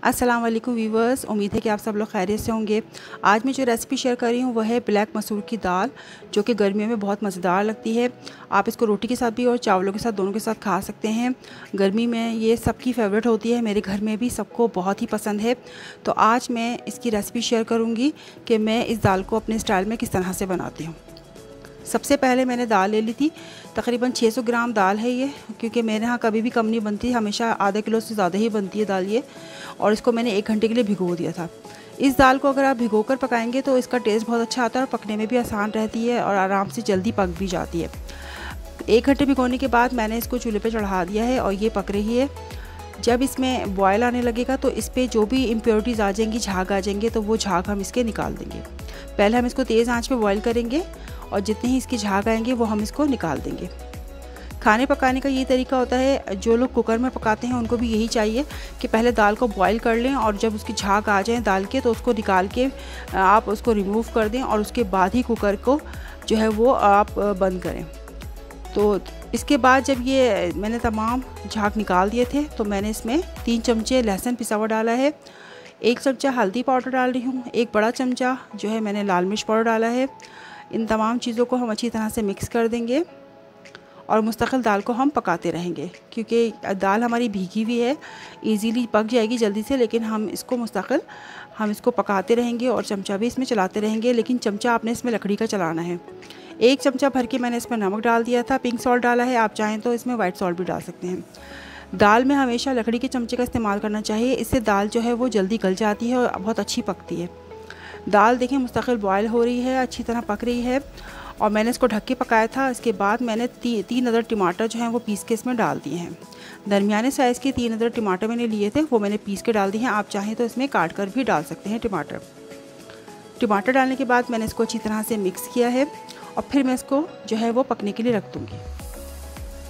अस्सलाम वालेकुम वीवर्स, उम्मीद है कि आप सब लोग खैरियत से होंगे। आज मैं जो रेसिपी शेयर कर रही हूँ वह है ब्लैक मसूर की दाल, जो कि गर्मियों में बहुत मज़ेदार लगती है। आप इसको रोटी के साथ भी और चावलों के साथ, दोनों के साथ खा सकते हैं। गर्मी में ये सबकी फेवरेट होती है, मेरे घर में भी सबको बहुत ही पसंद है। तो आज मैं इसकी रेसिपी शेयर करूँगी कि मैं इस दाल को अपने स्टाइल में किस तरह से बनाती हूँ। सबसे पहले मैंने दाल ले ली थी, तकरीबन 600 ग्राम दाल है ये, क्योंकि मेरे यहाँ कभी भी कम नहीं बनती, हमेशा आधा किलो से ज़्यादा ही बनती है दाल ये। और इसको मैंने 1 घंटे के लिए भिगो दिया था। इस दाल को अगर आप भिगो कर पकाएंगे तो इसका टेस्ट बहुत अच्छा आता है और पकने में भी आसान रहती है और आराम से जल्दी पक भी जाती है। 1 घंटे भिगोने के बाद मैंने इसको चूल्हे पर चढ़ा दिया है और ये पक रही है। जब इसमें बॉयल आने लगेगा तो इस पर जो भी इम्प्योरिटीज़ आ जाएंगी, झाग आ जाएंगे, तो वो झाग हम इसके निकाल देंगे। पहले हम इसको तेज़ आंच पे बॉयल करेंगे और जितने ही इसके झाग आएंगे वो हम इसको निकाल देंगे। खाने पकाने का ये तरीका होता है, जो लोग कुकर में पकाते हैं उनको भी यही चाहिए कि पहले दाल को बॉयल कर लें और जब उसकी झाग आ जाए दाल के तो उसको निकाल के आप उसको रिमूव कर दें और उसके बाद ही कुकर को जो है वो आप बंद करें। तो इसके बाद जब ये मैंने तमाम झाग निकाल दिए थे तो मैंने इसमें 3 चमचे लहसुन पिसा हुआ डाला है, 1 चमचा हल्दी पाउडर डाल रही हूँ, 1 बड़ा चमचा जो है मैंने लाल मिर्च पाउडर डाला है। इन तमाम चीज़ों को हम अच्छी तरह से मिक्स कर देंगे और मुस्तकिल दाल को हम पकाते रहेंगे, क्योंकि दाल हमारी भीगी हुई है, इजीली पक जाएगी जल्दी से, लेकिन हम इसको पकाते रहेंगे और चमचा भी इसमें चलाते रहेंगे। लेकिन चमचा आपने इसमें लकड़ी का चलाना है। 1 चमचा भर के मैंने इसमें नमक डाल दिया था, पिंक सॉल्ट डाला है, आप चाहें तो इसमें वाइट सॉल्ट भी डाल सकते हैं। दाल में हमेशा लकड़ी के चमचे का इस्तेमाल करना चाहिए, इससे दाल जो है वो जल्दी गल जाती है और बहुत अच्छी पकती है। दाल देखें मुस्तकिल बॉयल हो रही है, अच्छी तरह पक रही है और मैंने इसको ढक के पकाया था। इसके बाद मैंने 3 अदर टमाटर जो हैं वो पीस के इसमें डाल दिए हैं। दरमियाने साइज़ के 3 अदर टमाटर मैंने लिए थे, वो मैंने पीस के डाल दिए हैं। आप चाहें तो इसमें काट कर भी डाल सकते हैं टमाटर डालने के बाद मैंने इसको अच्छी तरह से मिक्स किया है और फिर मैं इसको जो है वो पकने के लिए रख दूँगी।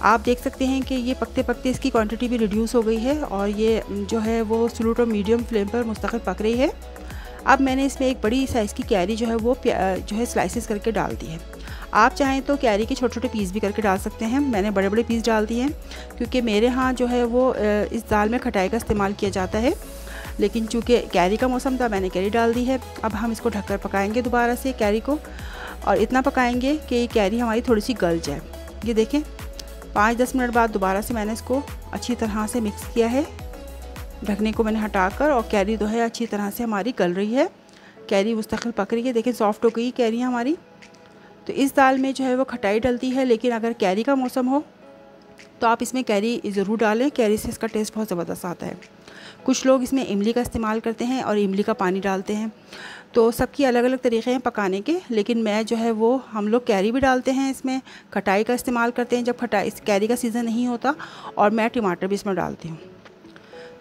आप देख सकते हैं कि ये पकते पकते इसकी क्वांटिटी भी रिड्यूस हो गई है और ये जो है वो स्लो टू मीडियम फ्लेम पर मुस्तकिल पक रही है। अब मैंने इसमें एक बड़ी साइज़ की कैरी जो है वो स्लाइसेस करके डाल दी है। आप चाहें तो कैरी के छोटे छोटे पीस भी करके डाल सकते हैं। मैंने बड़े बड़े पीस डाल दिए हैं क्योंकि मेरे यहाँ जो है वो इस दाल में खटाई का इस्तेमाल किया जाता है, लेकिन चूँकि कैरी का मौसम था मैंने कैरी डाल दी है। अब हम इसको ढककर पकाएंगे दोबारा से कैरी को, और इतना पकाएंगे कि कैरी हमारी थोड़ी सी गल जाए। ये देखें 5-10 मिनट बाद दोबारा से मैंने इसको अच्छी तरह से मिक्स किया है, ढकने को मैंने हटाकर, और कैरी जो है अच्छी तरह से हमारी गल रही है, कैरी मुस्तकिल पक रही है। देखें सॉफ्ट हो गई कैरी हमारी। तो इस दाल में जो है वो खटाई डलती है, लेकिन अगर कैरी का मौसम हो तो आप इसमें कैरी ज़रूर डालें, कैरी से इसका टेस्ट बहुत ज़बरदस्त आता है। कुछ लोग इसमें इमली का इस्तेमाल करते हैं और इमली का पानी डालते हैं, तो सबकी अलग अलग तरीक़े हैं पकाने के। लेकिन मैं जो है वो हम लोग कैरी भी डालते हैं, इसमें खटाई का इस्तेमाल करते हैं जब कैरी का सीज़न नहीं होता, और मैं टमाटर भी इसमें डालती हूँ।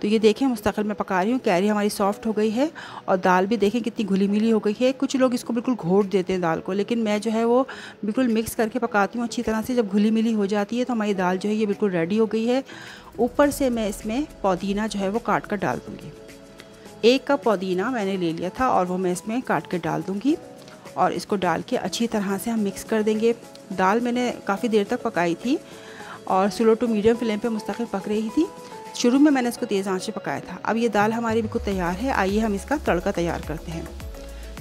तो ये देखें मुस्तकिल मैं पका रही हूँ, कैरी हमारी सॉफ्ट हो गई है और दाल भी देखें कितनी घुली मिली हो गई है। कुछ लोग इसको बिल्कुल घोट देते हैं दाल को, लेकिन मैं जो है वो बिल्कुल मिक्स करके पकाती हूँ अच्छी तरह से। जब घुली मिली हो जाती है तो हमारी दाल जो है ये बिल्कुल रेडी हो गई है। ऊपर से मैं इसमें पुदीना जो है वो काट कर डाल दूँगी। 1 कप पुदीना मैंने ले लिया था और वो मैं इसमें काट कर डाल दूँगी और इसको डाल के अच्छी तरह से हम मिक्स कर देंगे। दाल मैंने काफ़ी देर तक पकाई थी और स्लो टू मीडियम फ्लेम पे मुस्तकिल पक रही थी। शुरू में मैंने इसको तेज़ आंच पे पकाया था। अब ये दाल हमारी बिल्कुल तैयार है। आइए हम इसका तड़का तैयार करते हैं।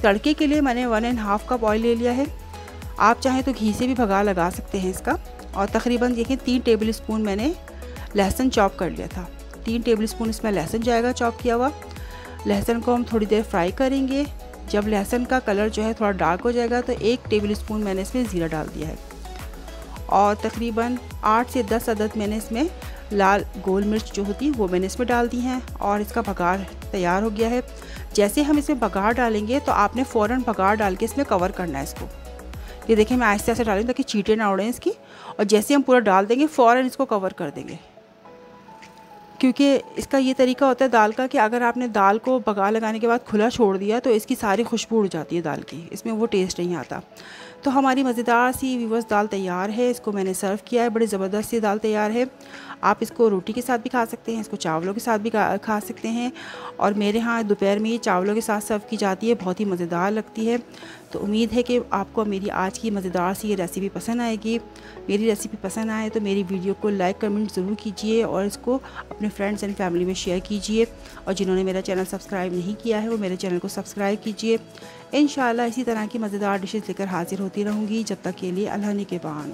तड़के के लिए मैंने 1.5 कप ऑयल ले लिया है। आप चाहें तो घी से भी भगा लगा सकते हैं इसका। और तकरीबन देखिए 3 टेबल स्पून मैंने लहसुन चॉप कर लिया था। 3 टेबल स्पून इसमें लहसुन जाएगा चॉप किया हुआ। लहसुन को हम थोड़ी देर फ्राई करेंगे। जब लहसुन का कलर जो है थोड़ा डार्क हो जाएगा तो 1 टेबल स्पून मैंने इसमें ज़ीरा डाल दिया है और तकरीबन 8 से 10 अदद मैंने इसमें लाल गोल मिर्च जो होती है वो मैंने इसमें डाल दी हैं और इसका बघार तैयार हो गया है। जैसे हम इसमें बघार डालेंगे तो आपने फ़ौरन बघार डाल के इसमें कवर करना है इसको। ये देखिए मैं आहिस्ते आहिस्ते डालूँगी ताकि चींटे ना उड़ें इसकी, और जैसे हम पूरा डाल देंगे फ़ौरन इसको कवर कर देंगे, क्योंकि इसका ये तरीका होता है दाल का कि अगर आपने दाल को बघार लगाने के बाद खुला छोड़ दिया तो इसकी सारी खुशबू उड़ जाती है दाल की, इसमें वो टेस्ट नहीं आता। तो हमारी मज़ेदार सी व्यूअर्स दाल तैयार है। इसको मैंने सर्व किया है, बड़ी ज़बरदस्त सी दाल तैयार है। आप इसको रोटी के साथ भी खा सकते हैं, इसको चावलों के साथ भी खा सकते हैं, और मेरे यहाँ दोपहर में ये चावलों के साथ सर्व की जाती है, बहुत ही मज़ेदार लगती है। तो उम्मीद है कि आपको मेरी आज की मज़ेदार सी ये रेसिपी पसंद आएगी। मेरी रेसिपी पसंद आए तो मेरी वीडियो को लाइक कमेंट ज़रूर कीजिए और इसको अपने फ्रेंड्स एंड फैमिली में शेयर कीजिए। और जिन्होंने मेरा चैनल सब्सक्राइब नहीं किया है वो मेरे चैनल को सब्सक्राइब कीजिए। इंशाल्लाह इसी तरह की मज़ेदार डिशेज़ लेकर हाजिर होती रहूँगी। जब तक के लिए अल्लाह निगहबान।